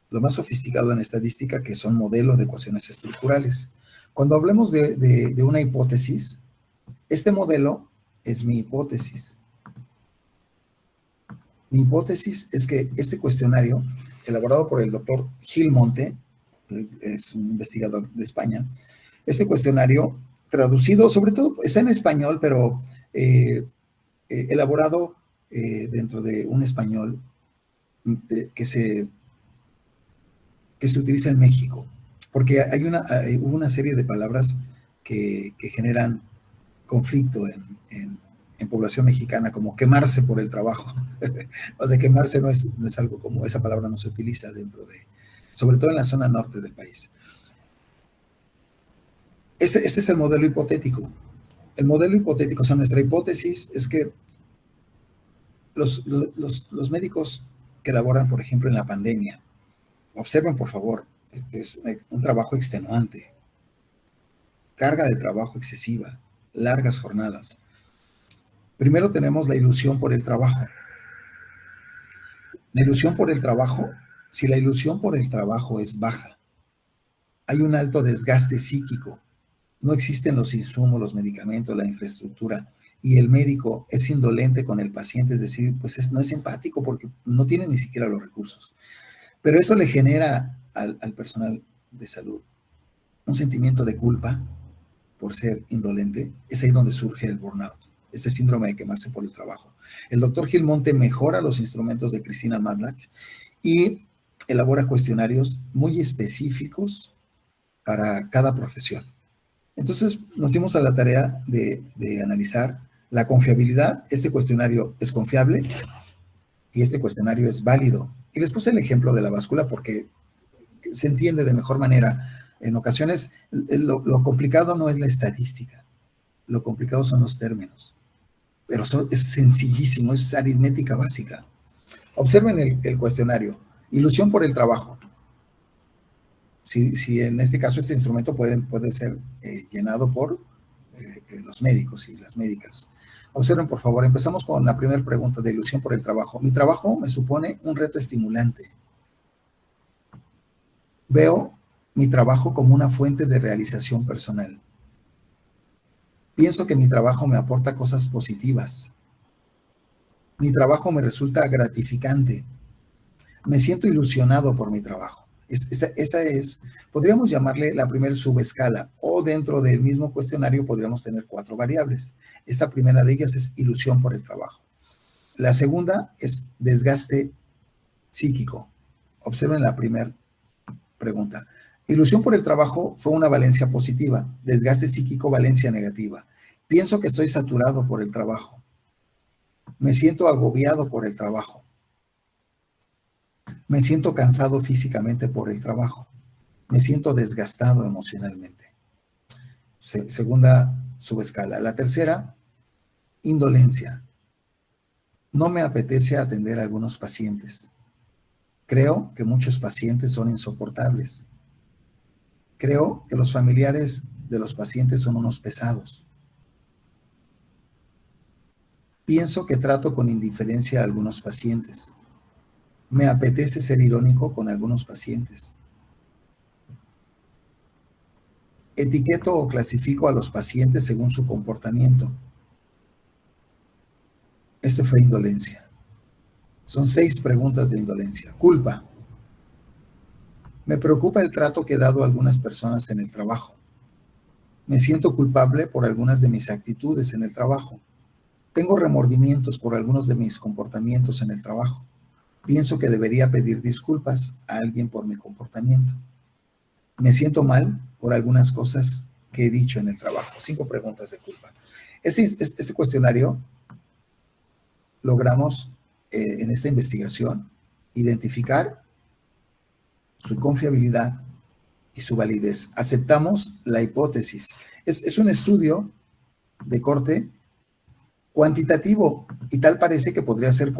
Lo más sofisticado en estadística, que son modelos de ecuaciones estructurales. Cuando hablemos de una hipótesis, este modelo es mi hipótesis. Mi hipótesis es que este cuestionario, elaborado por el doctor Gil Monte, es un investigador de España, este cuestionario traducido, sobre todo está en español, pero elaborado dentro de un español que se utiliza en México, porque hubo una serie de palabras que generan conflicto en población mexicana, como quemarse por el trabajo. O sea, quemarse no es algo como, esa palabra no se utiliza sobre todo en la zona norte del país. Este es el modelo hipotético. El modelo hipotético, o sea, nuestra hipótesis es que los médicos que laboran, por ejemplo, en la pandemia, observen, por favor, es un trabajo extenuante, carga de trabajo excesiva, largas jornadas. Primero tenemos la ilusión por el trabajo. La ilusión por el trabajo, si la ilusión por el trabajo es baja, hay un alto desgaste psíquico, no existen los insumos, los medicamentos, la infraestructura, y el médico es indolente con el paciente, es decir, pues no es empático porque no tiene ni siquiera los recursos. Pero eso le genera al personal de salud un sentimiento de culpa por ser indolente. Es ahí donde surge el burnout. este síndrome de quemarse por el trabajo. El doctor Gilmonte mejora los instrumentos de Christina Madlack y elabora cuestionarios muy específicos para cada profesión. Entonces nos dimos a la tarea de analizar la confiabilidad. Este cuestionario es confiable y este cuestionario es válido. Y les puse el ejemplo de la báscula porque se entiende de mejor manera. En ocasiones lo complicado no es la estadística, lo complicado son los términos, pero es sencillísimo, es aritmética básica. Observen el cuestionario. Ilusión por el trabajo. Si en este caso este instrumento puede ser llenado por los médicos y las médicas. Observen, por favor, empezamos con la primera pregunta de ilusión por el trabajo. Mi trabajo me supone un reto estimulante. Veo mi trabajo como una fuente de realización personal. Pienso que mi trabajo me aporta cosas positivas. Mi trabajo me resulta gratificante. Me siento ilusionado por mi trabajo. Esta es, podríamos llamarle la primera subescala, o dentro del mismo cuestionario podríamos tener 4 variables. Esta primera de ellas es ilusión por el trabajo. La segunda es desgaste psíquico. Observen la primera pregunta. Ilusión por el trabajo fue una valencia positiva, desgaste psíquico, valencia negativa. Pienso que estoy saturado por el trabajo. Me siento agobiado por el trabajo. Me siento cansado físicamente por el trabajo. Me siento desgastado emocionalmente. Segunda subescala. La tercera, indolencia. No me apetece atender a algunos pacientes. Creo que muchos pacientes son insoportables. Creo que los familiares de los pacientes son unos pesados. Pienso que trato con indiferencia a algunos pacientes. Me apetece ser irónico con algunos pacientes. Etiqueto o clasifico a los pacientes según su comportamiento. Esto fue indolencia. Son 6 preguntas de indolencia. Culpa. Me preocupa el trato que he dado a algunas personas en el trabajo. Me siento culpable por algunas de mis actitudes en el trabajo. Tengo remordimientos por algunos de mis comportamientos en el trabajo. Pienso que debería pedir disculpas a alguien por mi comportamiento. Me siento mal por algunas cosas que he dicho en el trabajo. 5 preguntas de culpa. Este cuestionario logramos en esta investigación identificar su confiabilidad y su validez. Aceptamos la hipótesis. Es un estudio de corte cuantitativo y tal parece que podría ser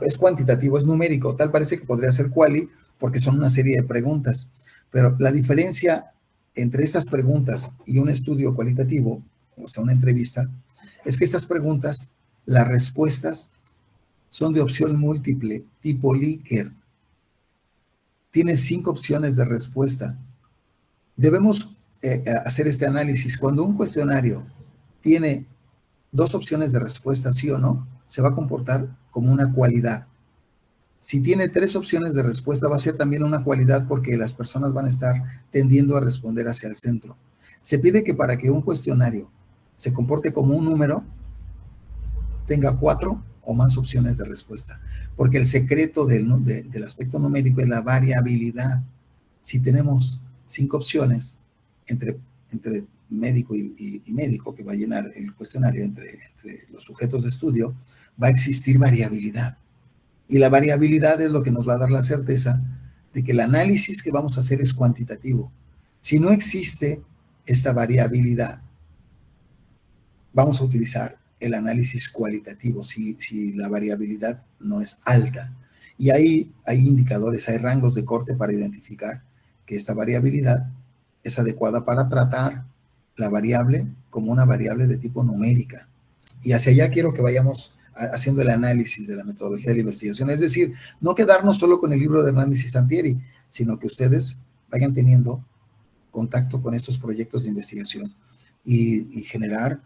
es cuantitativo, es numérico, tal parece que podría ser quali porque son una serie de preguntas, pero la diferencia entre estas preguntas y un estudio cualitativo, o sea, una entrevista, es que estas preguntas, las respuestas son de opción múltiple, tipo Likert. Tiene 5 opciones de respuesta. Debemos hacer este análisis. Cuando un cuestionario tiene 2 opciones de respuesta, sí o no, se va a comportar como una cualidad. Si tiene 3 opciones de respuesta, va a ser también una cualidad porque las personas van a estar tendiendo a responder hacia el centro. Se pide que para que un cuestionario se comporte como un número, tenga 4 o más opciones de respuesta, porque el secreto del aspecto numérico es la variabilidad. Si tenemos 5 opciones entre médico y médico que va a llenar el cuestionario, entre los sujetos de estudio, va a existir variabilidad. Y la variabilidad es lo que nos va a dar la certeza de que el análisis que vamos a hacer es cuantitativo. Si no existe esta variabilidad, vamos a utilizar el análisis cualitativo, si la variabilidad no es alta. Y hay indicadores, hay rangos de corte para identificar que esta variabilidad es adecuada para tratar la variable como una variable de tipo numérica. Y hacia allá quiero que vayamos haciendo el análisis de la metodología de la investigación. Es decir, no quedarnos solo con el libro de Hernández y Sampieri, sino que ustedes vayan teniendo contacto con estos proyectos de investigación y generar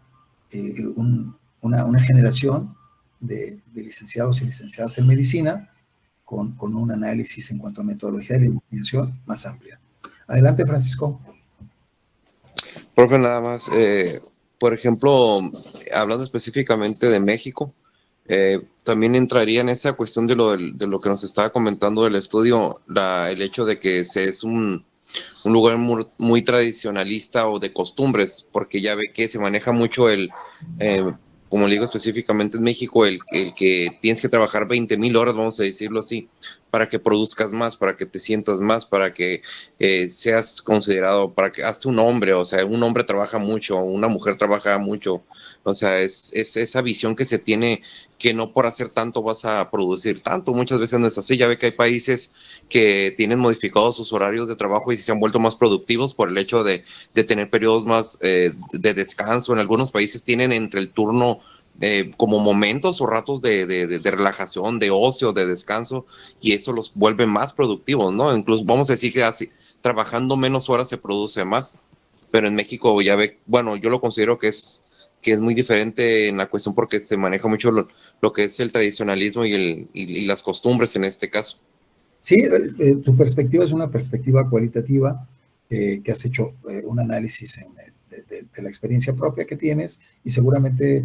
una generación de licenciados y licenciadas en medicina con un análisis en cuanto a metodología de la investigación más amplia. Adelante, Francisco. Profe, nada más por ejemplo, hablando específicamente de México, también entraría en esa cuestión de lo que nos estaba comentando del estudio, el hecho de que es un lugar muy tradicionalista o de costumbres, porque ya ve que se maneja mucho como le digo específicamente en México, el que tienes que trabajar 20,000 horas, vamos a decirlo así, para que produzcas más, para que te sientas más, para que seas considerado, para que hasta un hombre, o sea, un hombre trabaja mucho, una mujer trabaja mucho, o sea, es esa visión que se tiene que no por hacer tanto vas a producir tanto, muchas veces no es así, ya ve que hay países que tienen modificados sus horarios de trabajo y se han vuelto más productivos por el hecho de tener periodos más de descanso. En algunos países tienen entre el turno como momentos o ratos de relajación, de ocio, de descanso, y eso los vuelve más productivos, ¿no? Incluso vamos a decir que así, trabajando menos horas se produce más, pero en México ya ve, bueno, yo lo considero que es muy diferente en la cuestión porque se maneja mucho lo que es el tradicionalismo y las costumbres en este caso. Sí, tu perspectiva es una perspectiva cualitativa, que has hecho un análisis de la experiencia propia que tienes y seguramente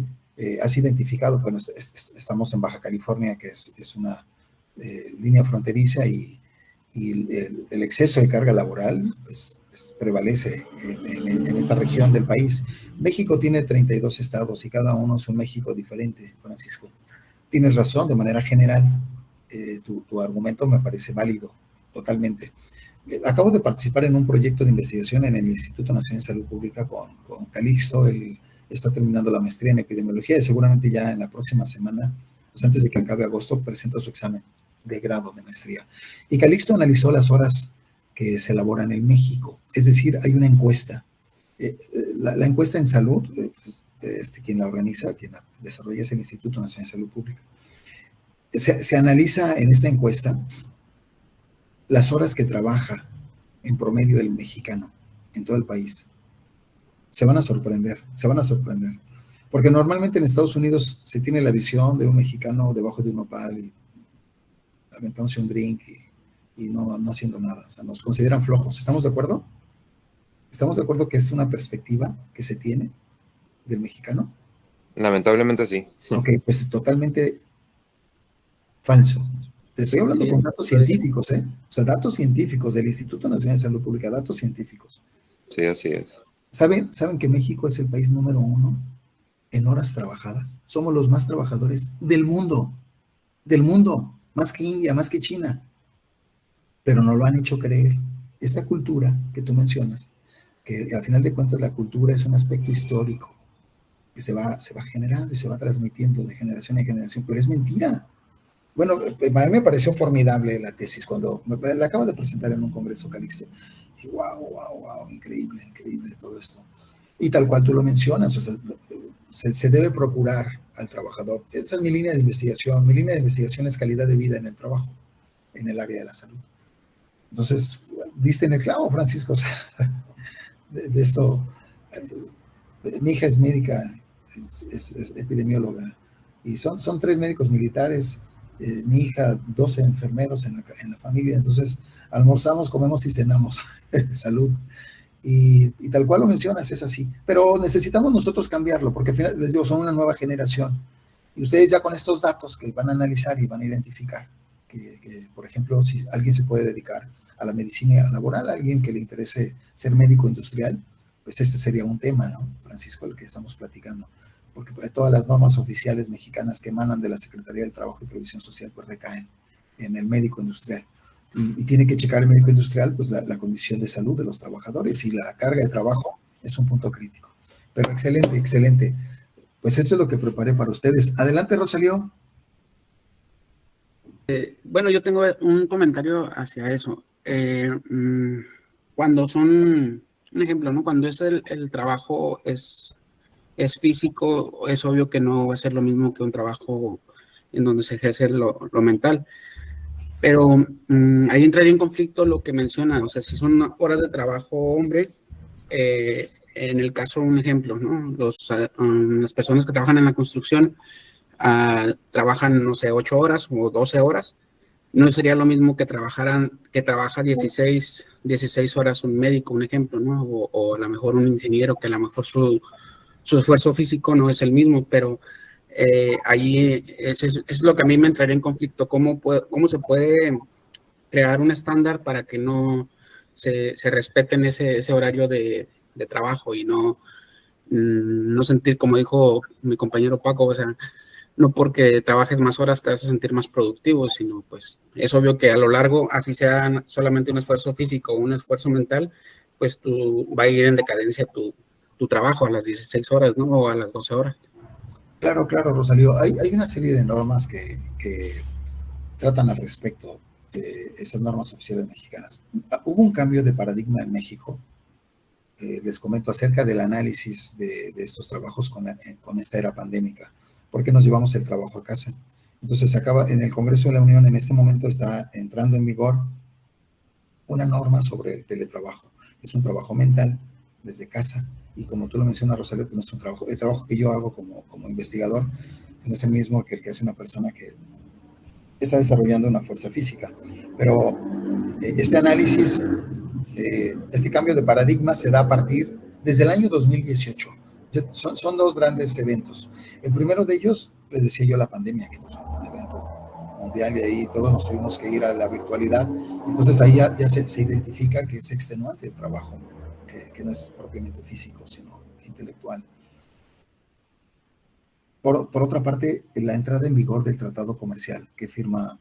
has identificado, bueno, estamos en Baja California, que es una línea fronteriza y el exceso de carga laboral pues, prevalece en esta región del país. México tiene 32 estados y cada uno es un México diferente, Francisco. Tienes razón, de manera general. Tu argumento me parece válido, totalmente. Acabo de participar en un proyecto de investigación en el Instituto Nacional de Salud Pública con Calixto. Él está terminando la maestría en epidemiología y seguramente ya en la próxima semana, pues antes de que acabe agosto, presenta su examen de grado de maestría. Y Calixto analizó las horas que se elaboran en México. Es decir, hay una encuesta. La encuesta en salud, quien la organiza, quien la desarrolla es el Instituto Nacional de Salud Pública. Se analiza en esta encuesta las horas que trabaja en promedio el mexicano en todo el país. Se van a sorprender. Porque normalmente en Estados Unidos se tiene la visión de un mexicano debajo de un nopal y aventándose un drink y no haciendo nada. O sea, nos consideran flojos. ¿Estamos de acuerdo? ¿Estamos de acuerdo que es una perspectiva que se tiene del mexicano? Lamentablemente sí. Ok, pues totalmente falso. Te estoy hablando con datos científicos, O sea, datos científicos del Instituto Nacional de Salud Pública, datos científicos. Sí, así es. ¿Saben que México es el país número 1 en horas trabajadas? Somos los más trabajadores del mundo, más que India, más que China. Pero no lo han hecho creer. Esta cultura que tú mencionas, que al final de cuentas la cultura es un aspecto histórico, que se va generando y se va transmitiendo de generación en generación, pero es mentira. Bueno, a mí me pareció formidable la tesis cuando la acabo de presentar en un congreso Calixto. Y wow, increíble todo esto. Y tal cual tú lo mencionas, o sea, se debe procurar al trabajador. Esa es mi línea de investigación. Mi línea de investigación es calidad de vida en el trabajo, en el área de la salud. Entonces, diste en el clavo, Francisco. O sea, de esto, mi hija es médica, es epidemióloga, y son 3 médicos militares. Mi hija, 12 enfermeros en la familia, entonces almorzamos, comemos y cenamos. Salud. Y tal cual lo mencionas, es así. Pero necesitamos nosotros cambiarlo, porque al final, les digo, son una nueva generación. Y ustedes ya con estos datos que van a analizar y van a identificar, que por ejemplo, si alguien se puede dedicar a la medicina laboral, a alguien que le interese ser médico industrial, pues este sería un tema, ¿no, Francisco, el que estamos platicando? Porque todas las normas oficiales mexicanas que emanan de la Secretaría del Trabajo y Previsión Social pues recaen en el médico industrial. Y tiene que checar el médico industrial pues la condición de salud de los trabajadores y la carga de trabajo es un punto crítico. Pero excelente. Pues esto es lo que preparé para ustedes. Adelante, Rosalío. Bueno, yo tengo un comentario hacia eso. Cuando son, un ejemplo, ¿no? Cuando es el trabajo es físico, es obvio que no va a ser lo mismo que un trabajo en donde se ejerce lo mental. Pero ahí entraría en conflicto lo que mencionan, o sea, si son horas de trabajo hombre, en el caso, un ejemplo, ¿no? Las personas que trabajan en la construcción trabajan, no sé, 8 horas o 12 horas, no sería lo mismo que trabaja 16 horas un médico, un ejemplo, ¿no? O a lo mejor un ingeniero, que a lo mejor su su esfuerzo físico no es el mismo, pero ahí es lo que a mí me entraría en conflicto. ¿Cómo se puede crear un estándar para que no se respeten ese horario de trabajo y no sentir, como dijo mi compañero Paco, o sea, no porque trabajes más horas te vas a sentir más productivo, sino pues es obvio que a lo largo, así sea solamente un esfuerzo físico o un esfuerzo mental, pues va a ir en decadencia tu trabajo a las 16 horas, ¿no? O a las 12 horas. Claro, claro, Rosalío. Hay una serie de normas que tratan al respecto de esas normas oficiales mexicanas. Hubo un cambio de paradigma en México. Les comento acerca del análisis de estos trabajos con esta era pandémica. ¿Por qué nos llevamos el trabajo a casa? Entonces, en el Congreso de la Unión, en este momento está entrando en vigor una norma sobre el teletrabajo. Es un trabajo mental desde casa, y como tú lo mencionas, Rosalía, pues no es un trabajo, el trabajo que yo hago como investigador no es el mismo que el que hace una persona que está desarrollando una fuerza física. Pero este análisis, este cambio de paradigma se da a partir desde el año 2018. Son dos grandes eventos. El primero de ellos, les decía yo, la pandemia, que fue un evento mundial, y ahí todos nos tuvimos que ir a la virtualidad. Entonces ahí ya se identifica que es extenuante el trabajo, que no es propiamente físico, sino intelectual. Por otra parte, la entrada en vigor del tratado comercial que firma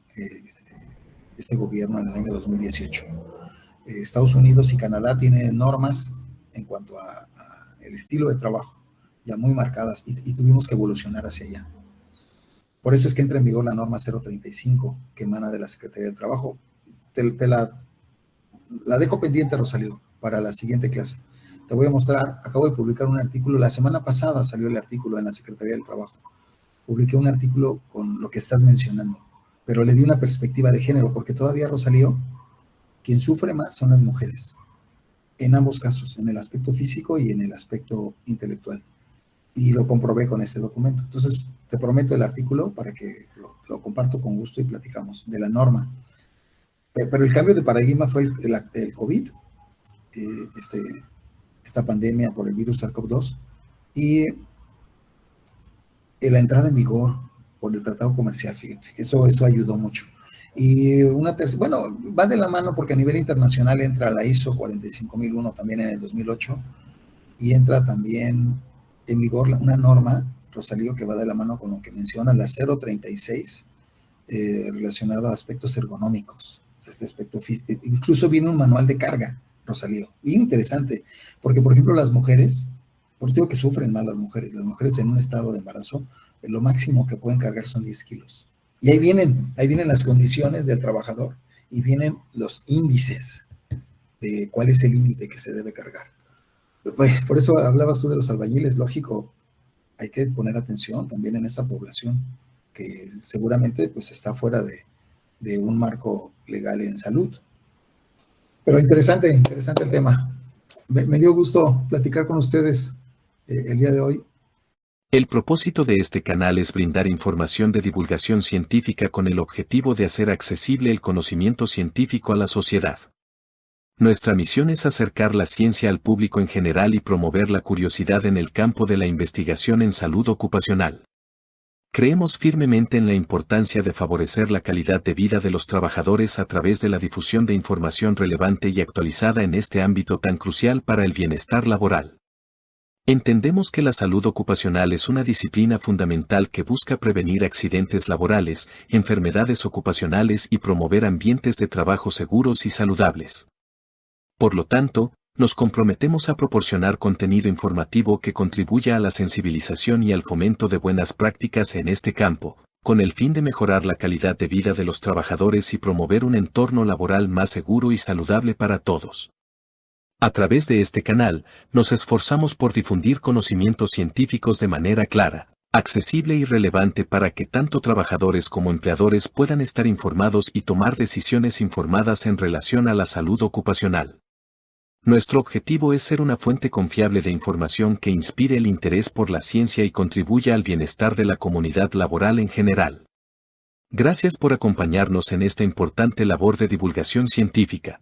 este gobierno en el año 2018. Estados Unidos y Canadá tienen normas en cuanto a el estilo de trabajo ya muy marcadas, y tuvimos que evolucionar hacia allá. Por eso es que entra en vigor la norma 035 que emana de la Secretaría del Trabajo. Te la dejo pendiente, Rosalío, para la siguiente clase. Te voy a mostrar, acabo de publicar un artículo, la semana pasada salió el artículo en la Secretaría del Trabajo. Publiqué un artículo con lo que estás mencionando, pero le di una perspectiva de género, porque todavía, Rosalío, quien sufre más son las mujeres, en ambos casos, en el aspecto físico y en el aspecto intelectual. Y lo comprobé con este documento. Entonces, te prometo el artículo para que lo comparto con gusto y platicamos de la norma. Pero el cambio de paradigma fue el COVID, esta pandemia por el virus SARS-CoV-2, y la entrada en vigor por el tratado comercial, fíjate, eso ayudó mucho. Y bueno, va de la mano porque a nivel internacional entra la ISO 45001 también en el 2008, y entra también en vigor una norma, Rosalío, que va de la mano con lo que menciona, la 036, relacionada a aspectos ergonómicos. Este aspecto físico, incluso viene un manual de carga, Rosalío, bien interesante, porque por ejemplo las mujeres, por eso digo que sufren más las mujeres en un estado de embarazo, lo máximo que pueden cargar son 10 kilos. Y ahí vienen las condiciones del trabajador, y vienen los índices de cuál es el límite que se debe cargar. Pues, por eso hablabas tú de los albañiles, lógico, hay que poner atención también en esta población, que seguramente pues está fuera de un marco legal en salud. Pero interesante el tema. Me dio gusto platicar con ustedes el día de hoy. El propósito de este canal es brindar información de divulgación científica con el objetivo de hacer accesible el conocimiento científico a la sociedad. Nuestra misión es acercar la ciencia al público en general y promover la curiosidad en el campo de la investigación en salud ocupacional. Creemos firmemente en la importancia de favorecer la calidad de vida de los trabajadores a través de la difusión de información relevante y actualizada en este ámbito tan crucial para el bienestar laboral. Entendemos que la salud ocupacional es una disciplina fundamental que busca prevenir accidentes laborales, enfermedades ocupacionales y promover ambientes de trabajo seguros y saludables. Por lo tanto, nos comprometemos a proporcionar contenido informativo que contribuya a la sensibilización y al fomento de buenas prácticas en este campo, con el fin de mejorar la calidad de vida de los trabajadores y promover un entorno laboral más seguro y saludable para todos. A través de este canal, nos esforzamos por difundir conocimientos científicos de manera clara, accesible y relevante para que tanto trabajadores como empleadores puedan estar informados y tomar decisiones informadas en relación a la salud ocupacional. Nuestro objetivo es ser una fuente confiable de información que inspire el interés por la ciencia y contribuya al bienestar de la comunidad laboral en general. Gracias por acompañarnos en esta importante labor de divulgación científica.